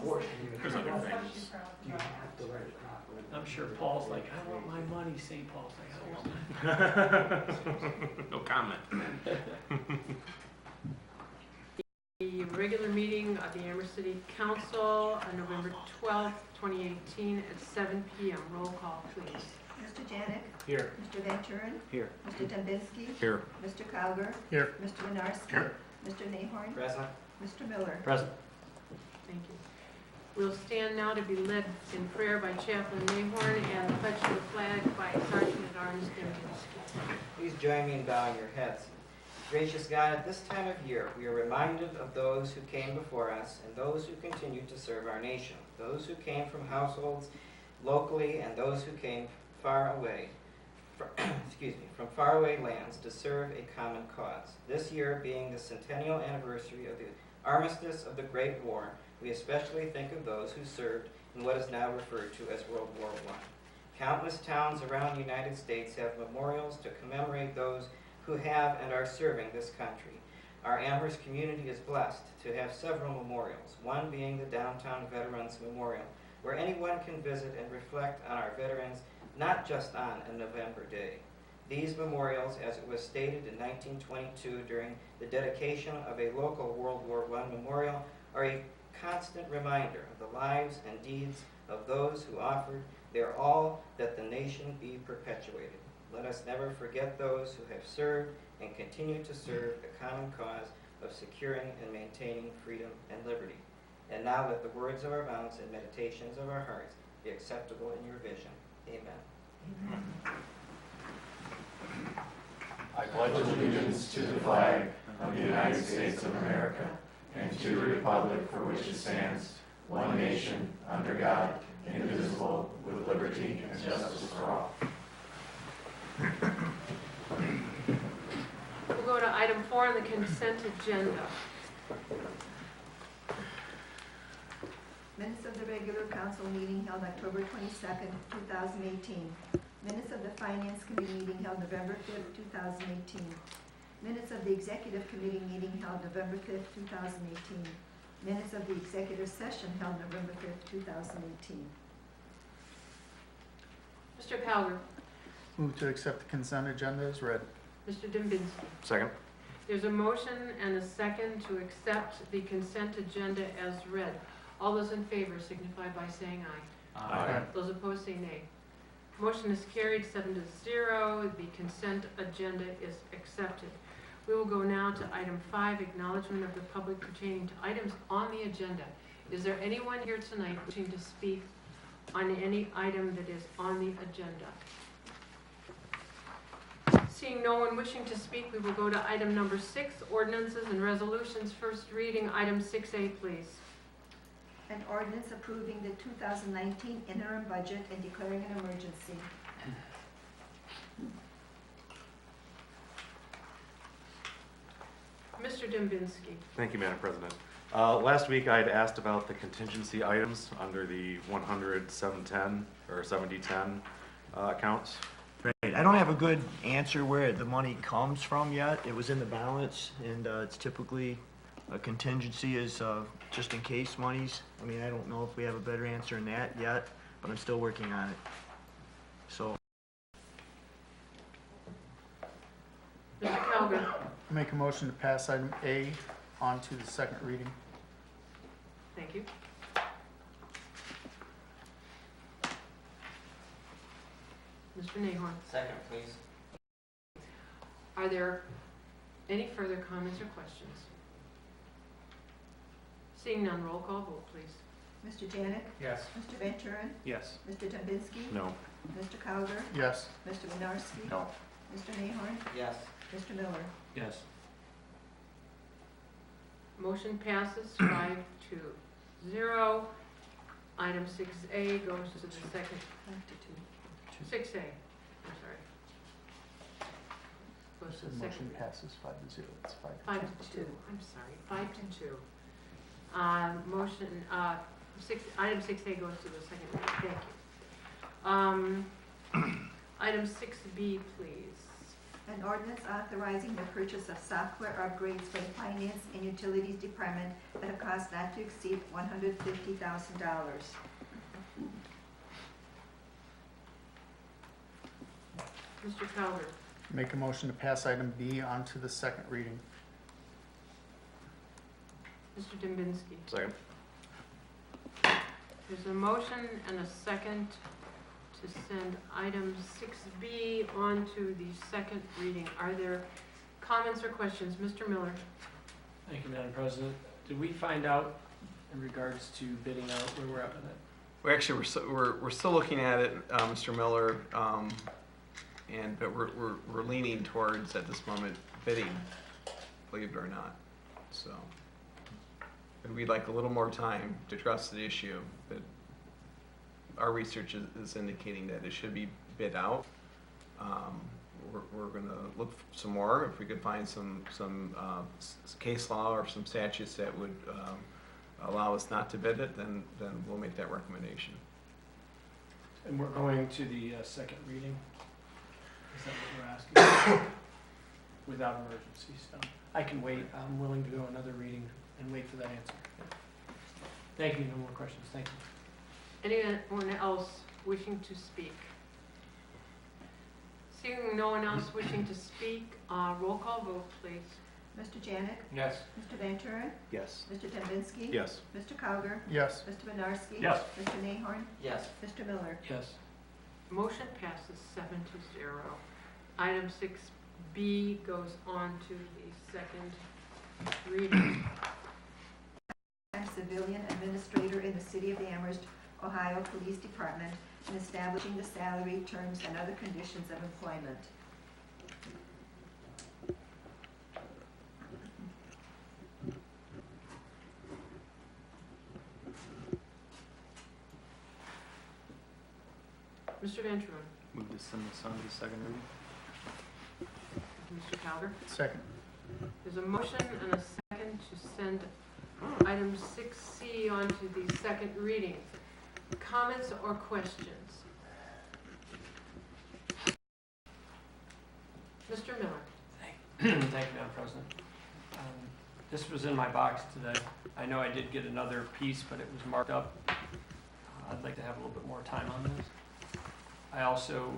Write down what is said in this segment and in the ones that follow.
There's other things. You have to write it properly. I'm sure Paul's like, I want my money. St. Paul's like, I want my money. No comment. The regular meeting of the Amherst City Council on November 12th, 2018 at 7 p.m. Roll call, please. Mr. Janik? Here. Mr. Van Turen? Here. Mr. Dembinski? Here. Mr. Cowger? Here. Mr. Winarski? Here. Mr. Nahorn? Present. Mr. Miller? Present. Thank you. We'll stand now to be led in prayer by Chaplain Nahorn and the pledge to the flag by Sergeant at Arms Dembinski. Please join me in bowing your heads. Gracious God, at this time of year, we are reminded of those who came before us and those who continue to serve our nation, those who came from households locally and those who came far away, from faraway lands to serve a common cause. This year being the centennial anniversary of the armistice of the Great War, we especially think of those who served in what is now referred to as World War I. Countless towns around the United States have memorials to commemorate those who have and are serving this country. Our Amherst community is blessed to have several memorials, one being the Downtown Veterans Memorial, where anyone can visit and reflect on our veterans, not just on a November day. These memorials, as it was stated in 1922 during the dedication of a local World War I memorial, are a constant reminder of the lives and deeds of those who offered their all that the nation be perpetuated. Let us never forget those who have served and continue to serve the common cause of securing and maintaining freedom and liberty. And now let the words of our mouths and meditations of our hearts be acceptable in your vision. Amen. I pledge allegiance to the flag of the United States of America and to the republic for which it stands, one nation, under God, indivisible, with liberty and justice for all. We'll go to item 4 on the consent agenda. Minutes of the regular council meeting held October 22nd, 2018. Minutes of the Finance Committee meeting held November 5th, 2018. Minutes of the Executive Committee meeting held November 5th, 2018. Minutes of the Executive Session held November 5th, 2018. Mr. Cowger. Move to accept the consent agenda as read. Mr. Dembinski. Second. There's a motion and a second to accept the consent agenda as read. All those in favor signify by saying aye. Aye. Those opposed say nay. Motion is carried 7-0. The consent agenda is accepted. We will go now to item 5, acknowledgement of the public pertaining to items on the agenda. Is there anyone here tonight wishing to speak on any item that is on the agenda? Seeing no one wishing to speak, we will go to item number 6, ordinances and resolutions. First reading, item 6A, please. An ordinance approving the 2019 interim budget and declaring an emergency. Mr. Dembinski. Thank you, Madam President. Last week I had asked about the contingency items under the 100, 710 or 7010 accounts. Right. I don't have a good answer where the money comes from yet. It was in the balance, and it's typically a contingency is just in case monies. I mean, I don't know if we have a better answer than that yet, but I'm still working on it. So. Mr. Calgar. Make a motion to pass item A on to the second reading. Thank you. Mr. Nahorn. Second, please. Are there any further comments or questions? Seeing none, roll call vote, please. Mr. Janik? Yes. Mr. Van Turen? Yes. Mr. Dembinski? No. Mr. Cowger? Yes. Mr. Winarski? No. Mr. Nahorn? Yes. Mr. Miller? Yes. Motion passes 5-0. Item 6A goes to the second. 6A, I'm sorry. Goes to the Motion second. passes 5-0. It's 5 5-2. to 2. I'm sorry. 5-2. Item 6A goes to the second reading. Thank you. Item 6B, please. An ordinance authorizing the purchase of software upgrades for the Finance and Utilities Department at a cost not to exceed $150,000. Mr. Calgar. Make a motion to pass item B on to the second reading. Mr. Dembinski. Second. There's a motion and a second to send item 6B on to the second reading. Are there comments or questions? Mr. Miller? Thank you, Madam President. Did we find out in regards to bidding out where we're at with it? Well, actually, we're still looking at it, Mr. Miller, but we're leaning towards, at this moment, bidding, believe it or not. So, and we'd like a little more time to address the issue, but our research is indicating that it should be bid out. We're gonna look some more, if we could find some case law or some statutes that would allow us not to bid it, then we'll make that recommendation. And we're going to the second reading? Is that what we're asking? Without emergency, so I can wait. I'm willing to go another reading and wait for that answer. Thank you. No more questions. Thank you. Anyone else wishing to speak? Seeing no one else wishing to speak, roll call vote, please. Mr. Janik? Yes. Mr. Van Turen? Yes. Mr. Dembinski? Yes. Mr. Calgar? Yes. Mr. Winarski? Yes. Mr. Nahorn? Yes. Mr. Miller? Yes. Motion passes 7-0. Item 6B goes on to the second reading. Civilian administrator in the City of Amherst, Ohio Police Department, and establishing the salary, terms, and other conditions of employment. Mr. Van Turen. Move to send this on to the second reading. Mr. Calgar. Second. There's a motion and a second to send item 6C on to the second reading. Comments or questions? Mr. Miller? Thank you, Madam President. This was in my box today. I know I did get another piece, but it was marked up. I'd like to have a little bit more time on this. I also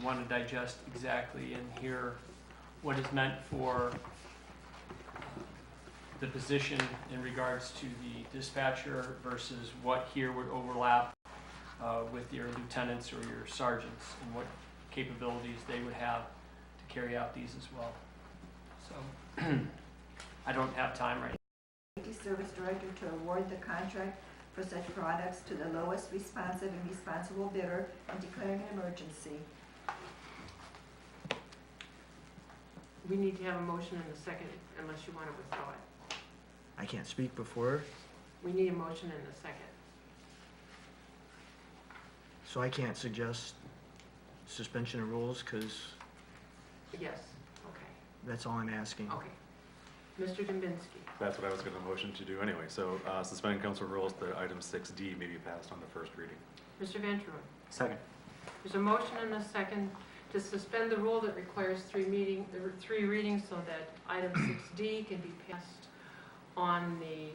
want to digest exactly and hear what is meant for the position in regards to the dispatcher versus what here would overlap with your lieutenants or your sergeants and what capabilities they would have to carry out these as well. So I don't have time right now. Safety Service Director to award the contract for such products to the lowest responsive and responsible bidder and declaring an emergency. We need to have a motion in a second unless you want to withdraw it. I can't speak before, We need a motion in a second. so I can't suggest suspension of rules, because Yes, okay, that's all I'm asking. okay. Mr. Dembinski. That's what I was going to motion to do anyway. So suspend council rules, the item 6D may be passed on the first reading. Mr. Van Turen. Second. There's a motion and a second to suspend the rule that requires three readings so that item 6D can be passed on the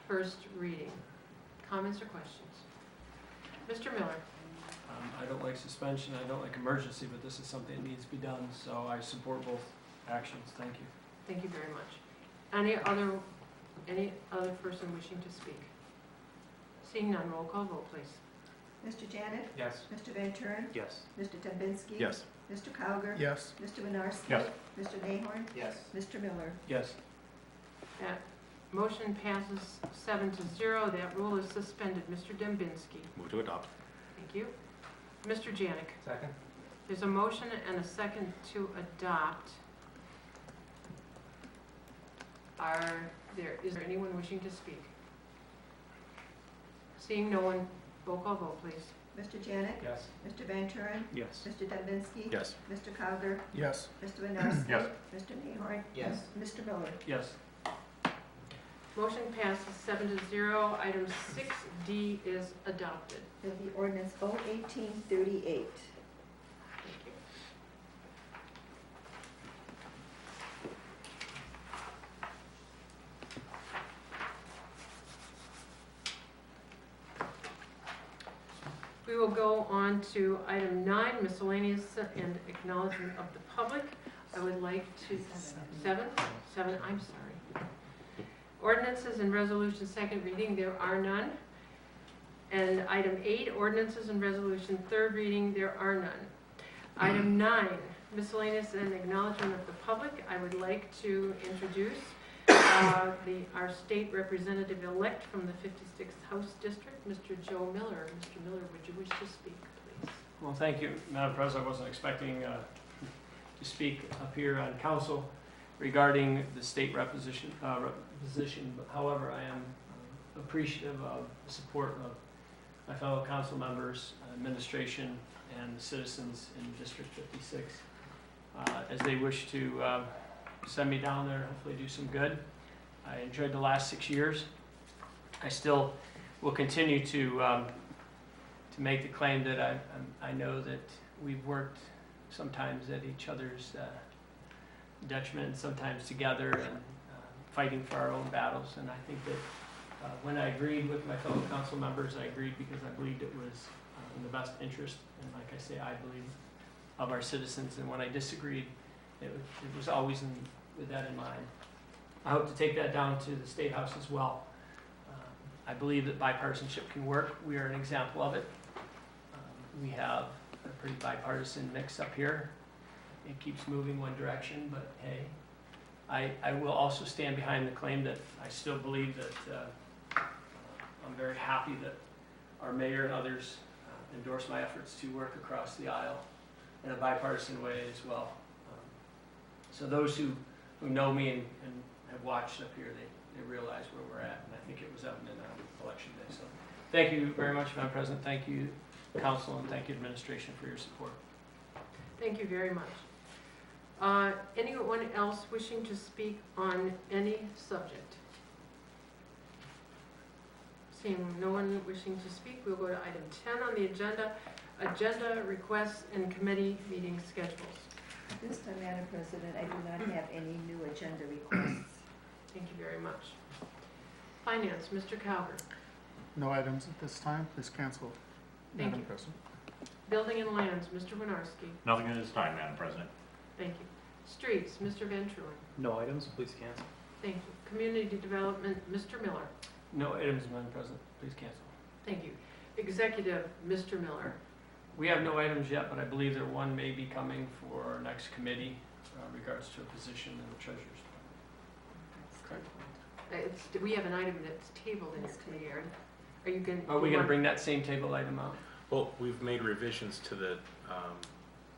first reading. Comments or questions? Mr. Miller? I don't like suspension, I don't like emergency, but this is something that needs to be done, so I support both actions. Thank you. Thank you very much. Any other person wishing to speak? Seeing none, roll call vote, please. Mr. Janik? Yes. Mr. Van Turen? Yes. Mr. Dembinski? Yes. Mr. Calgar? Yes. Mr. Winarski? Yes. Mr. Nahorn? Yes. Mr. Miller? Yes. That motion passes 7-0. That rule is suspended. Mr. Dembinski. Move to adopt. Thank you. Mr. Janik. Second. There's a motion and a second to adopt. Is there anyone wishing to speak? Seeing no one, roll call vote, please. Mr. Janik? Yes. Mr. Van Turen? Yes. Mr. Dembinski? Yes. Mr. Calgar? Yes. Mr. Winarski? Yes. Mr. Nahorn? Yes. Mr. Miller? Yes. Motion passes 7-0. Item 6D is adopted. There'll be ordinance 01838. Thank you. We will go on to item 9, miscellaneous and acknowledgement of the public. I would like to, 7, I'm sorry. Ordinances and resolutions, second reading, there are none. And item 8, ordinances and resolution, third reading, there are none. Item 9, miscellaneous and acknowledgement of the public. I would like to introduce our state representative-elect from the 56th House District, Mr. Joe Miller. Mr. Miller, would you wish to speak, please? Well, thank you, Madam President. I wasn't expecting to speak up here on council regarding the state position, but however, I am appreciative of the support of my fellow council members, administration, and the citizens in District 56 as they wish to send me down there and hopefully do some good. I enjoyed the last 6 years. I still will continue to make the claim that I know that we've worked sometimes at each other's detriment, sometimes together, and fighting for our own battles. And I think that when I agreed with my fellow council members, I agreed because I believed it was in the best interest, and like I say, I believe, of our citizens. And when I disagreed, it was always with that in mind. I hope to take that down to the State House as well. I believe that bipartisanship can work. We are an example of it. We have a pretty bipartisan mix up here. It keeps moving one direction, but hey, I will also stand behind the claim that I still believe that I'm very happy that our mayor and others endorse my efforts to work across the aisle in a bipartisan way as well. So those who know me and have watched up here, they realize where we're at, and I think it was evident on election day. So thank you very much, Madam President. Thank you, Council, and thank you, Administration, for your support. Thank you very much. Anyone else wishing to speak on any subject? Seeing no one wishing to speak, we'll go to item 10 on the agenda requests and committee meeting schedules. This time, Madam President, I do not have any new agenda requests. Thank you very much. Finance, Mr. Calver. No items at this time. Please cancel, Thank Madam you. President. Building and Lands, Mr. Winarski. Nothing at this time, Madam President. Thank you. Streets, Mr. Van Truin. No items, please cancel. Thank you. Community Development, Mr. Miller. No items, Madam President. Please cancel. Thank you. Executive, Mr. Miller. We have no items yet, but I believe that one may be coming for our next committee regards to a position in the Treasurer's Department. Correct. We have an item that's tabled in this committee. Are you going? Are we going to bring that same table item out? Well, we've made revisions to the,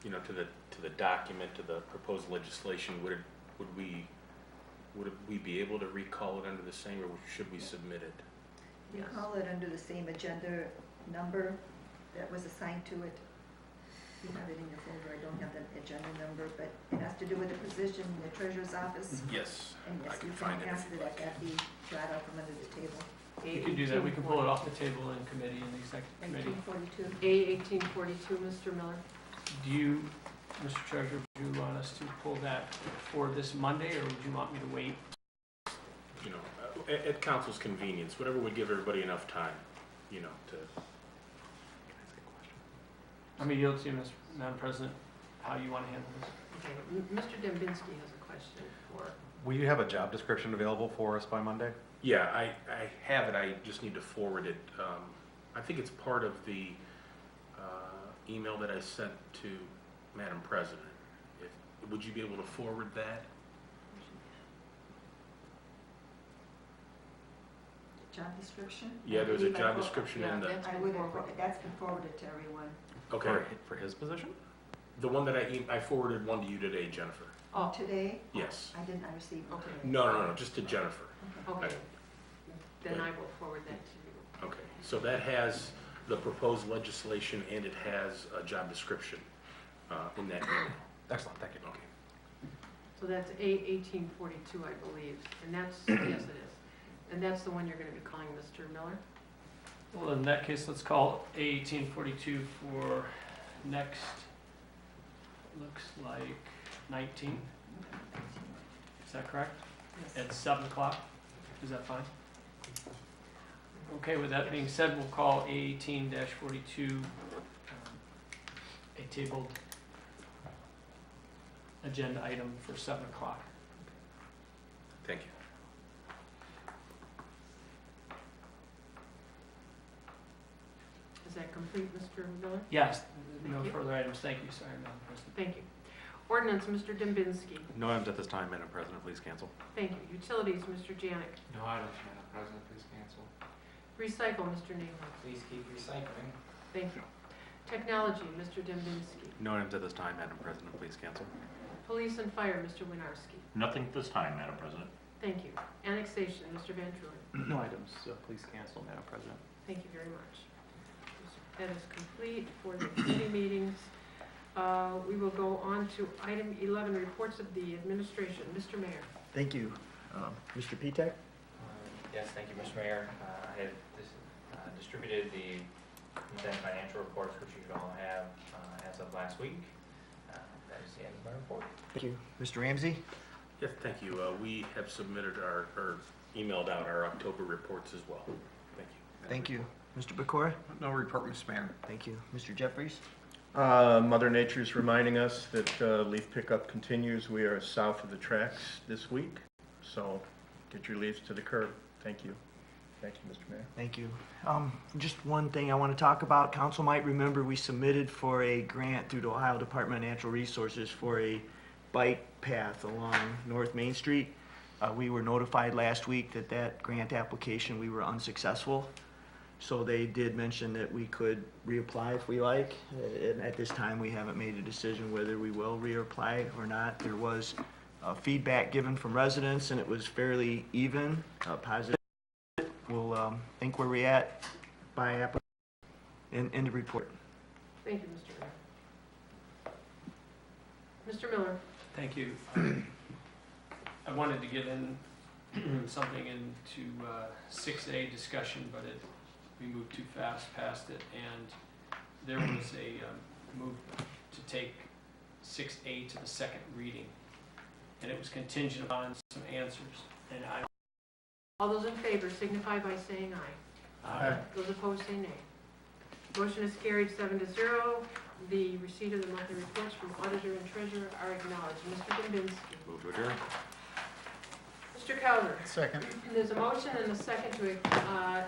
to the document, to the proposed legislation. Would we be able to recall it under the same, or should we submit it? You Yes. call it under the same agenda number that was assigned to it. You have it in your folder. I don't have the agenda number, but it has to do with the position in the treasurer's office. Yes, And I yes, can you find can it if ask you'd that like. that be brought out from under the table. You can do that. We can pull it off the table in committee, in the executive committee. 1842. A 1842, Mr. Miller. Do you, Mr. Treasurer, would you want us to pull that for this Monday, or would you want me to wait? You know, at council's convenience, whatever would give everybody enough time, you know, to. Let me yield to you, Madam President, how you want to handle this. Okay. Mr. Dembinski has a question for. Will you have a job description available for us by Monday? Yeah, I have it. I just need to forward it. I think it's part of the email that I sent to Madam President. Would you be able to forward that? Job description? Yeah, there's a I believe I job for- description yeah, in the, that's- I would have, that's been forwarded to everyone. okay. For his position? The one that I forwarded one to you today, Jennifer. Oh, Today, Yes. I did not receive it Okay. today. No, just to Jennifer. okay. Then I will forward that to you. Okay, so that has the proposed legislation and it has a job description in that email. Excellent, thank you. Okay. So that's A 1842, I believe. And that's, yes, it is. And that's the one you're going to be calling Mr. Miller? Well, in that case, let's call A 1842 for next, looks like 19. Is that correct? Yes. At 7 o'clock? Is that fine? Okay. Okay, with that being said, we'll call A18-42 a tabled agenda item for 7 o'clock. Thank you. Is that complete, Mr. Miller? Yes, no Thank you. further items. Thank you. Sorry, Madam President. Thank you. Ordinance, Mr. Dembinski. No items at this time, Madam President, please cancel. Thank you. Utilities, Mr. Janik. No items, Madam President, please cancel. Recycle, Mr. Nahom. Please keep recycling. Thank you. Technology, Mr. Dembinski. No items at this time, Madam President, please cancel. Police and Fire, Mr. Winarski. Nothing at this time, Madam President. Thank you. Annexation, Mr. Van Trulen. No items, please cancel, Madam President. Thank you very much. That is complete for the committee meetings. We will go on to item 11, reports of the administration. Mr. Mayor. Thank you. Mr. Petek? Yes, thank you, Mr. Mayor. I had distributed the condensed financial reports, which you should all have as of last week. That is the end of my report. Thank you. Mr. Ramsey? Yes, thank you. We have submitted or emailed out our October reports as well. Thank you. Thank you. Mr. Bakura? No report, Mr. Mayor. Thank you. Mr. Jeffries? Mother Nature's reminding us that leaf pickup continues. We are south of the tracks this week, so get your leaves to the curb. Thank you. Thank you, Mr. Mayor. Thank you. Just one thing I want to talk about. Council might remember we submitted for a grant through the Ohio Department of Natural Resources for a bike path along North Main Street. We were notified last week that that grant application, we were unsuccessful. So they did mention that we could reapply if we like. And at this time, we haven't made a decision whether we will reapply or not. There was feedback given from residents, and it was fairly even, positive. We'll think where we're at by application in the report. Thank you, Mr. Mayor. Mr. Miller. Thank you. I wanted to get in something into 6A discussion, but we moved too fast past it, and there was a move to take 6A to the second reading, and it was contingent upon some answers. And All those in favor signify by saying aye. Aye. Those opposed say nay. Motion is carried 7-0. The receipt of the monthly reports from auditor and treasurer are acknowledged. Mr. Dembinski. Move to adjourn. Mr. Cowler. Second. There's a motion and a second to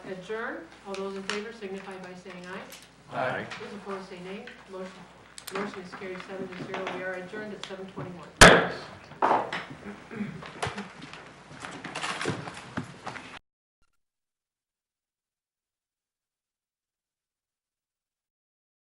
adjourn. All those in favor signify by saying aye. Aye. Those opposed say nay. Motion is carried 7-0. We are adjourned at 7:21.